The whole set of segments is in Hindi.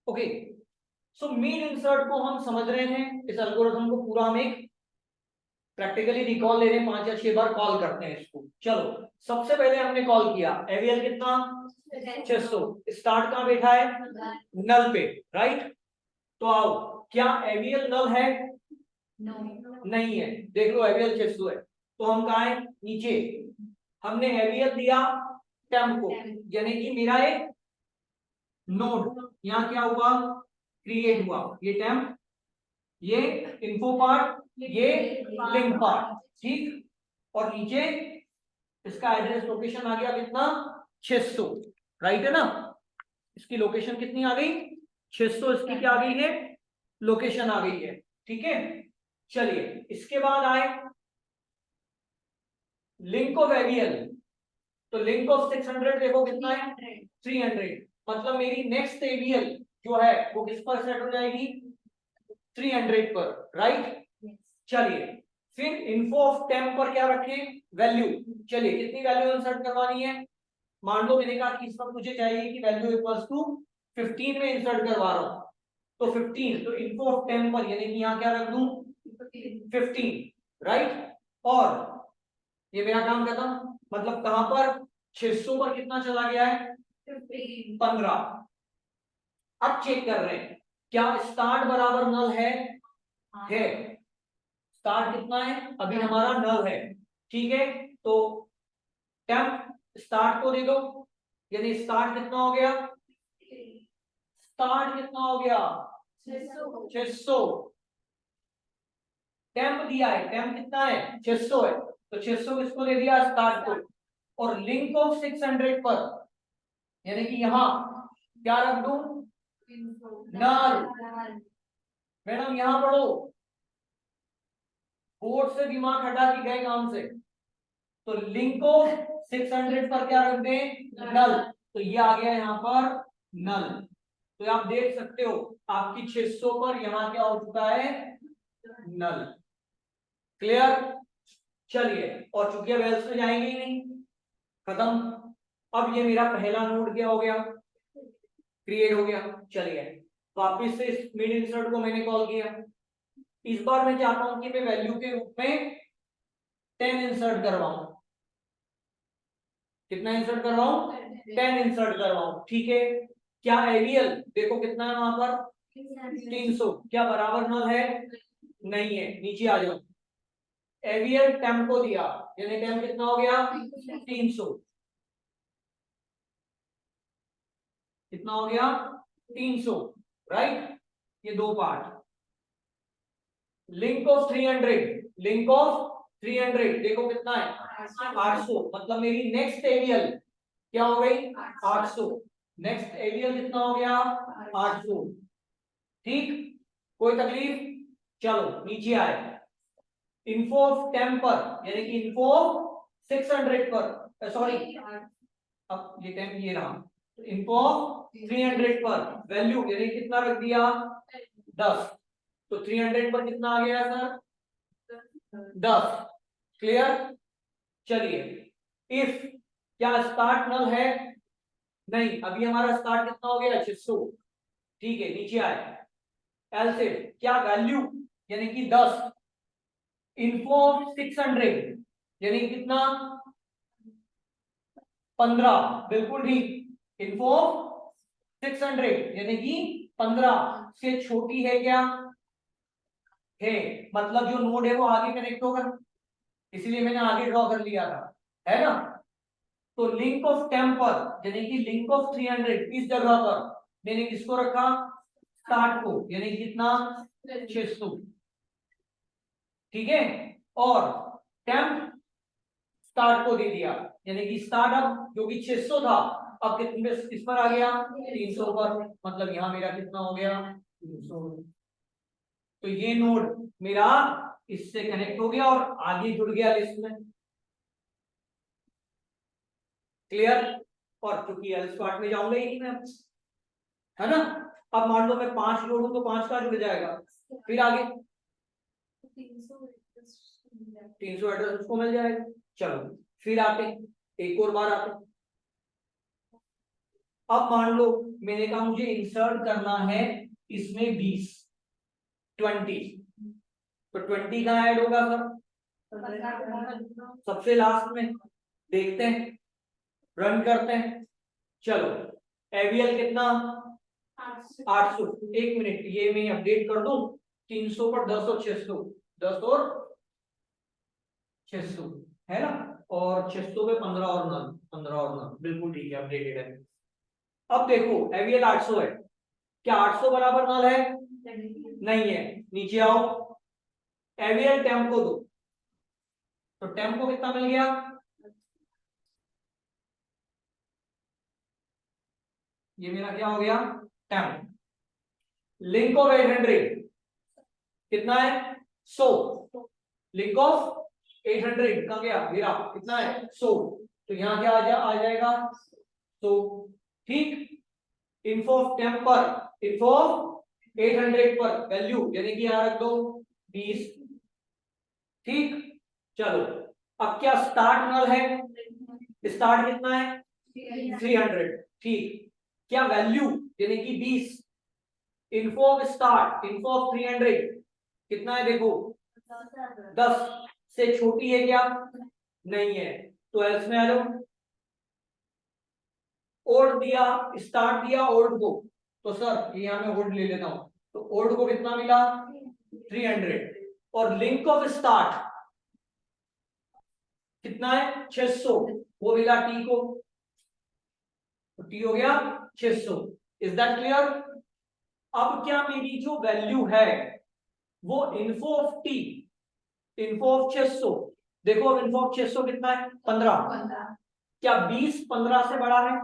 ओके, सो मीन इंसर्ट को हम समझ रहे हैं, इस एल्गोरिथम को पूरा हम एक प्रैक्टिकली रिकॉल ले रहे हैं, 5 या 6 बार कॉल करते हैं इसको। चलो, सबसे पहले हमने कॉल किया एवीएल कितना 600, स्टार्ट कहां बैठा है नल पे, राइट। तो आओ, क्या एवीएल नल है? नहीं है। देख लो एवीएल 600 है, तो हम कहा है नीचे, हमने एवीएल दिया टेम्प को, यानी कि मेरा एक नोड यहाँ क्या हुआ क्रिएट हुआ, ये टेम्प, ये इन्फो पार्ट, ये लिंक पार्ट, ठीक। और नीचे इसका एड्रेस लोकेशन आ गया कितना 600, राइट है ना। इसकी लोकेशन कितनी आ गई 600, इसकी क्या आ गई है लोकेशन आ गई है, ठीक है। चलिए, इसके बाद आए लिंक ऑफ एवीएल, तो लिंक ऑफ 600 देखो कितना है 300, मतलब मेरी नेक्स्ट एवीएल जो है वो किस पर सेट हो जाएगी 300 पर, राइट। चलिए, फिर इन्फो ऑफ टेम्प पर क्या रखें वैल्यू, चलिए कितनी वैल्यू इंसर्ट करवानी है। मान लो मैंने कहा कि इस वक्त मुझे चाहिए कि वैल्यू इक्वल्स टू 15 में इंसर्ट करवा रहा हूं, तो 15, तो इन्फो ऑफ टेम्प पर यानी कि यहां क्या रख दूं 15, राइट। और ये मेरा काम खत्म, मतलब कहां पर 600 पर कितना चला गया है 15। अब चेक कर रहे हैं क्या स्टार्ट बराबर नल है। स्टार्ट कितना है अभी हमारा नल है, ठीक है। तो टेम्प स्टार्ट को दे दो, यानी स्टार्ट कितना हो गया, स्टार्ट कितना हो गया 600। टेम्प दिया है, टेम्प कितना है 600 है, तो 600 किसको दे दिया स्टार्ट को। और लिंक ऑफ 600 पर यानी कि यहां क्या रख दूं नल। मैडम यहां पढ़ो, बोर्ड से दिमाग हटा के गए काम से, तो लिंक ऑफ 600 पर क्या रख दें नल, तो ये आ गया यहाँ पर नल। तो आप देख सकते हो आपकी 600 पर यहाँ क्या हो चुका है नल, क्लियर। चलिए, और चूंकि अब एल्स में जाएंगे ही नहीं, खत्म। अब ये मेरा पहला नोड क्या हो गया क्रिएट हो गया। चलिए, वापिस से इस मिड इंसर्ट को मैंने कॉल किया, इस बार मैं चाहता हूं कि मैं वैल्यू के रूप में 10 इंसर्ट करवाऊं। कितना इंसर्ट करवाऊं 10 इंसर्ट करवाऊं, ठीक है। क्या एरियल देखो कितना है वहां पर 300, क्या बराबर नल है नहीं है, नीचे आ जाओ। एवियल टेम्प को दिया, यानी टेम्प कितना हो गया 300, कितना हो गया 300, राइट। ये दो part. Link of 300, link of 300 देखो कितना है 800, मतलब मेरी नेक्स्ट एरियल क्या हो गई 800, नेक्स्ट एरियल कितना हो गया 800, ठीक। कोई तकलीफ। चलो नीचे आए, इन्फो ऑफ टेम्पर यानी कि इन्फो ऑफ 600 पर, सॉरी अब ये टेम्प ये रहा, तो इन्फो ऑफ 300 पर वैल्यू यानी कितना रख दिया 10, तो 300 पर कितना आ गया सर 10, क्लियर। चलिए, इफ क्या स्टार्ट नल है नहीं, अभी हमारा स्टार्ट कितना हो गया 600, ठीक है। नीचे आए, एल्स इफ क्या वैल्यू यानी कि 10, इन्फो 600 यानी कितना 15, बिल्कुल ठीक। इन्फो 600 यानी कि 15 से छोटी है क्या है, मतलब जो नोड है वो आगे कनेक्ट होगा, इसलिए मैंने आगे ड्रॉ कर लिया था, है ना। तो लिंक ऑफ टेम्पर यानी कि लिंक ऑफ 300 इस जगह पर मैंने किसको रखा स्टार्ट को, यानी कि कितना 600, ठीक है। और टेम्प स्टार्ट को दे दिया, यानी कि स्टार्ट अब जो कि 600 था अब कितने इस पर आ गया 300 पर, मतलब यहां मेरा कितना हो गया 300। तो ये नोड मेरा इससे कनेक्ट हो गया और आगे जुड़ गया लिस्ट में, क्लियर। और क्योंकि एल्स पार्ट में जाऊंगा ही नहीं मैं, है ना। अब मान लो मैं 5 जोड़ू तो 5 का जुड़ जाएगा, फिर आगे 300 एड्रेस उसको मिल जाएगा। चलो फिर आते एक और बार आते, अब मान लो मैंने कहा मुझे इंसर्ट करना है इसमें 20 20, तो 20 कहाँ ऐड होगा सर? सबसे लास्ट में। देखते हैं, रन करते हैं। चलो एवीएल कितना? 800। एक मिनट, ये मैं अपडेट कर दूं। 300 पर 10 और 600, 10 और 600 है ना, और 600 पे 15 और 9, 15 और 9, बिल्कुल ठीक है, अपडेटेड है। अब देखो एवीएल 800 है, क्या 800 बराबर नल है? नहीं है। नीचे आओ, एवीएल टेम्पो दो, तो टेम्पो कितना मिल गया? ये मेरा क्या हो गया? टेम्प। लिंक ऑफ 800 कितना है? 100। लिंक ऑफ 800 कहां गया मेरा? कितना है? 100। तो यहां क्या आ जाएगा? 100। ठीक। Info of temper, info of 800 पर वैल्यू यानी कि यहां रख दो 20। ठीक। चलो अब क्या स्टार्ट नल है? स्टार्ट कितना है? 300। ठीक। क्या वैल्यू यानी कि 20? Info of start, info of 300 कितना है? देखो 10 से छोटी है क्या? नहीं है। तो एल्स में आ जाओ। ओल्ड दिया, स्टार्ट दिया ओल्ड को, तो सर यहाँ मैं ओल्ड ले लेता हूं, तो ओल्ड को कितना मिला? 300। और लिंक ऑफ स्टार्ट कितना है? 600, वो मिला टी को, तो टी हो गया 600। Is that clear? अब क्या मेरी जो वैल्यू है वो info of T, info of 600, देखो अब इन्फो ऑफ 600 कितना है? 15। क्या 20 15 से बड़ा है?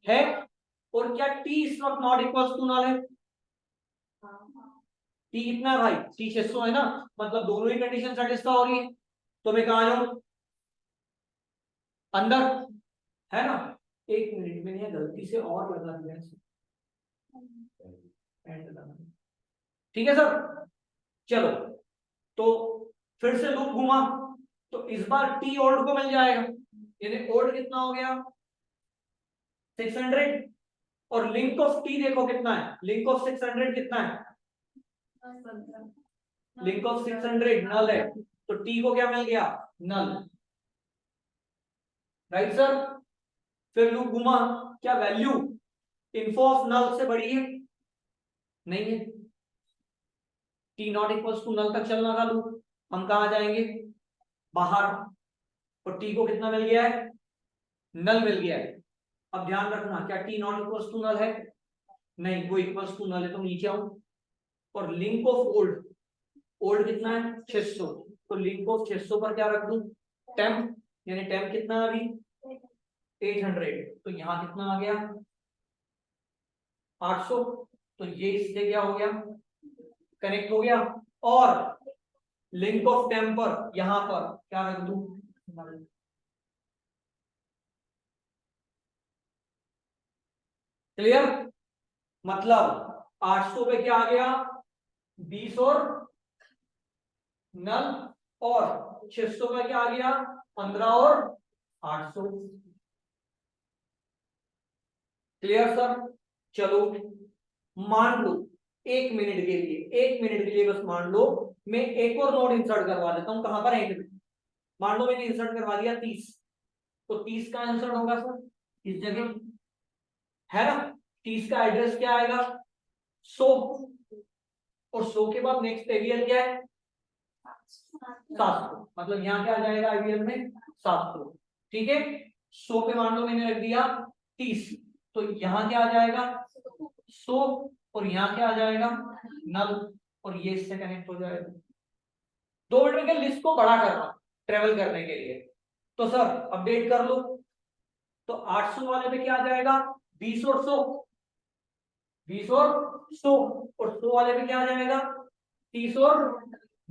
है। और क्या T is not not equal to null है? टी कितना है भाई? टी 600 है ना, मतलब दोनों ही कंडीशन सेटिस्फाई हो रही है। तो मैं कहा जाऊं? अंदर, है ना। एक मिनट, मैंने गलती से और लगा दिया है। ठीक है सर। चलो तो फिर से लूप घुमा, तो इस बार टी ओल्ड को मिल जाएगा, यानी ओल्ड कितना हो गया? 600। और लिंक ऑफ टी देखो कितना है? लिंक ऑफ 600 कितना है? लिंक ऑफ 600 नल है, तो टी को क्या मिल गया? नल। Right sir. फिर लूप घुमा, क्या वैल्यू इन्फो ऑफ नल से बड़ी है? नहीं है। T not equals to null तक चलना था लूप, हम कहा जाएंगे? बाहर। और टी को कितना मिल गया है? नल मिल गया है। अब ध्यान रखना, क्या T not equals to null है? नहीं, वो इक्वल्स टू नल है, तो नीचे आऊं। और लिंक ऑफ ओल्ड, ओल्ड कितना है? 600, तो लिंक ऑफ 600 पर क्या रख दूं? टेम्प, यानी टेम्प कितना है अभी? 800, तो यहां कितना आ गया? 800। तो ये इससे क्या हो गया? कनेक्ट हो गया। और लिंक ऑफ टेम्पर यहां पर क्या रख दूं? क्लियर? मतलब 800 पे क्या आ गया? 20 और नल, और 600 का क्या आ गया? 15 और 800। Clear sir? चलो मान लो, एक मिनट के लिए, एक मिनट के लिए बस मान लो, मैं एक और नोड इंसर्ट करवा देता हूं। कहां पर? एंड में। मान लो मैंने इंसर्ट करवा दिया 30, तो 30 का इंसर्ट होगा सर इस जगह, है ना। 30 का एड्रेस क्या आएगा? 100। और 100 के बाद नेक्स्ट एवीएल क्या है? 700। मतलब यहाँ क्या आ जाएगा आईवीएल में? 700। ठीक है। 100 पे मान लो मैंने रख दिया 30, तो यहाँ क्या आ जाएगा? 100। और यहाँ क्या आ जाएगा? नल। और ये इससे कनेक्ट हो जाएगा। 2 मिनट में लिस्ट को बड़ा करना ट्रेवल करने के लिए, तो सर अपडेट कर लो। तो 800 वाले पे क्या आ जाएगा? 20 और 100, 20 और 100। और 100 वाले पे क्या आ जाएगा? 30 और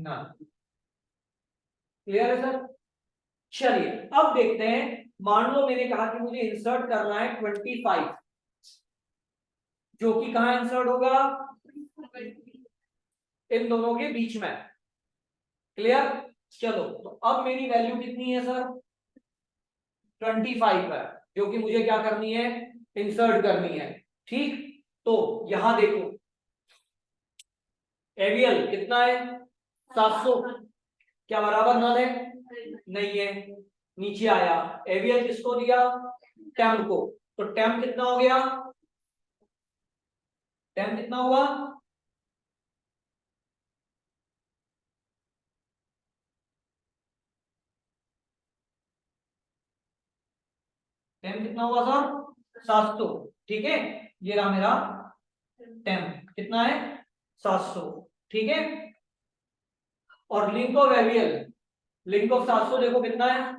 नल। क्लियर है सर? चलिए अब देखते हैं। मान लो मैंने कहा कि मुझे इंसर्ट करना है 25, जो कि कहां इंसर्ट होगा? इन दोनों के बीच में। क्लियर? चलो तो अब मेरी वैल्यू कितनी है सर? 25 है, जो कि मुझे क्या करनी है? इंसर्ट करनी है। ठीक, तो यहां देखो एवीएल कितना है 700, क्या बराबर नल है? नहीं है। नीचे आया एवीएल किसको दिया? टेम्प को। तो टेम्प कितना हो गया? टेम्प कितना हुआ? टेम्प कितना हुआ सर? 700। ठीक है, ये रहा मेरा टेम्प कितना है? 700। ठीक है, और link of AVL, link of 700 देखो कितना है?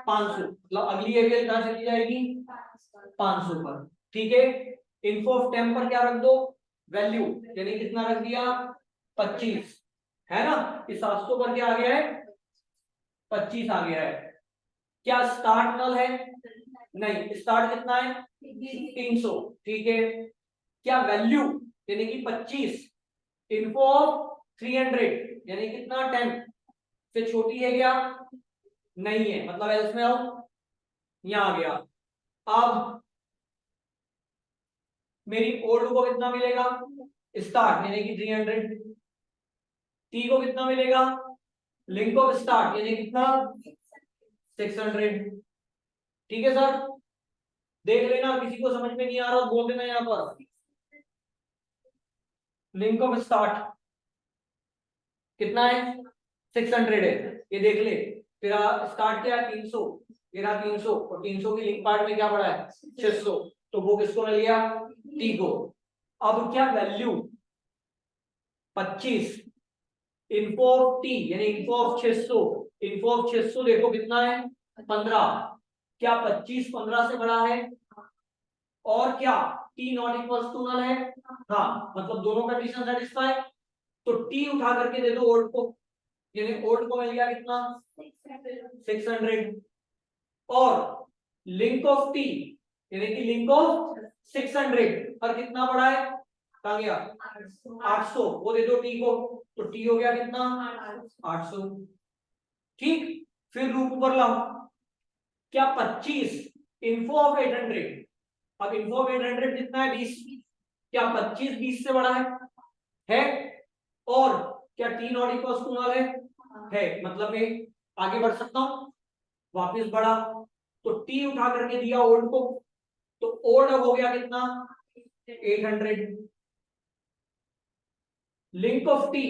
500। मतलब अगली एवीएल कहां चली जाएगी? 500 पर। ठीक है, इन्फो ऑफ टेम्प पर क्या रख दो? वैल्यू, यानी कितना रख दिया? 25, है ना? इस 700 पर क्या आ गया है? 25 आ गया है। क्या स्टार्ट नल है? नहीं, स्टार्ट कितना है? 300। ठीक है, क्या वैल्यू यानी कि 25 इन्फो ऑफ 300 यानी कितना 10 से छोटी है क्या? नहीं है, मतलब एल्स में आओ, यहां आ गया। अब मेरी ओल्ड को कितना मिलेगा? स्टार्ट यानी कि 300। टी को कितना मिलेगा? लिंक ऑफ स्टार्ट यानी कितना? 600। ठीक है सर, देख लेना, किसी को समझ में नहीं आ रहा बोल देना। यहां पर लिंक ऑफ स्टार्ट कितना है? 600 है, ये देख ले। तेरा स्टार्ट क्या है? 300। ये रहा 300, और 300 की लिंक पार्ट में क्या पड़ा है? 600। तो वो किसको मिल गया? टी को। अब क्या वैल्यू? 25 इन्फो ऑफ टी यानी इन्फो ऑफ 600। इन्फो ऑफ 600 देखो कितना है? 15। क्या 25 15 से बड़ा है? और क्या T not equal to null है? हाँ, मतलब दोनों कंडीशन सेटिस्फाई। तो टी उठा करके दे दो ओल्ड को, यानी ओल्ड को मिल गया कितना? 600। और लिंक ऑफ टी यानी कि लिंक ऑफ 600 पर कितना पड़ा है? कहा गया 800, वो दे दो टी को। तो टी हो गया कितना? 800। ठीक, फिर रूप ऊपर लाओ। क्या 25 इन्फो ऑफ 800? अब इन्फो ऑफ 800 कितना है? 20। क्या 25 20 से बड़ा है? और क्या T not equal to null है? मतलब मैं आगे बढ़ सकता हूं, वापस बढ़ा, तो टी उठा करके दिया ओल्ड को। तो ओल्ड अब हो गया कितना? 800। लिंक ऑफ टी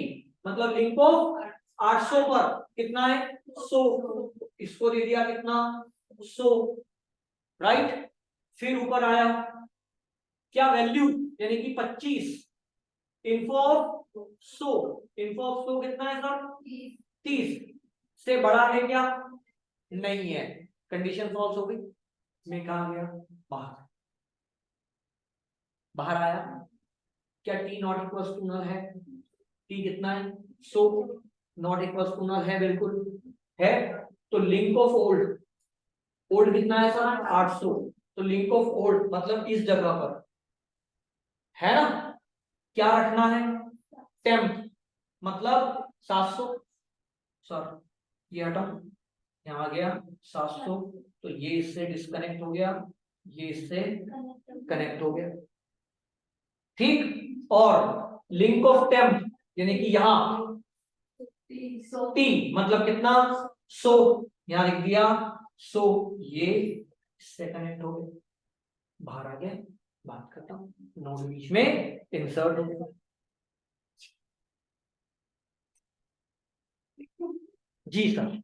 मतलब लिंक ऑफ 800 पर कितना है? 100। इसको दे दिया कितना? 100। राइट, फिर ऊपर आया, क्या वैल्यू यानी कि 25 इन्फो ऑफ 100। इन्फो ऑफ 100 कितना है सर? 30 से बड़ा है क्या? नहीं है। कंडीशन फॉल्स हो गई। मैं कहा गया? बाहर। बाहर आया, क्या T not equal to null है? टी कितना है? 100। नॉट इक्वल टू नल है, बिल्कुल है। तो लिंक ऑफ ओल्ड, ओल्ड कितना है सर? 800। तो लिंक ऑफ ओल्ड मतलब इस जगह पर, है ना? क्या रखना है? टेम्प मतलब 700। सर ये हटा, यहाँ आ गया 700। तो ये इससे डिस्कनेक्ट हो गया, ये इससे कनेक्ट हो गया। ठीक, और लिंक ऑफ टेम्प यानी कि यहां टी मतलब कितना? 100। यहां लिख दिया 100, ये इससे कनेक्ट हो गया, बाहर आ गया। बात करता हूं, नोड बीच में इंसर्ट हो गया। जी सर।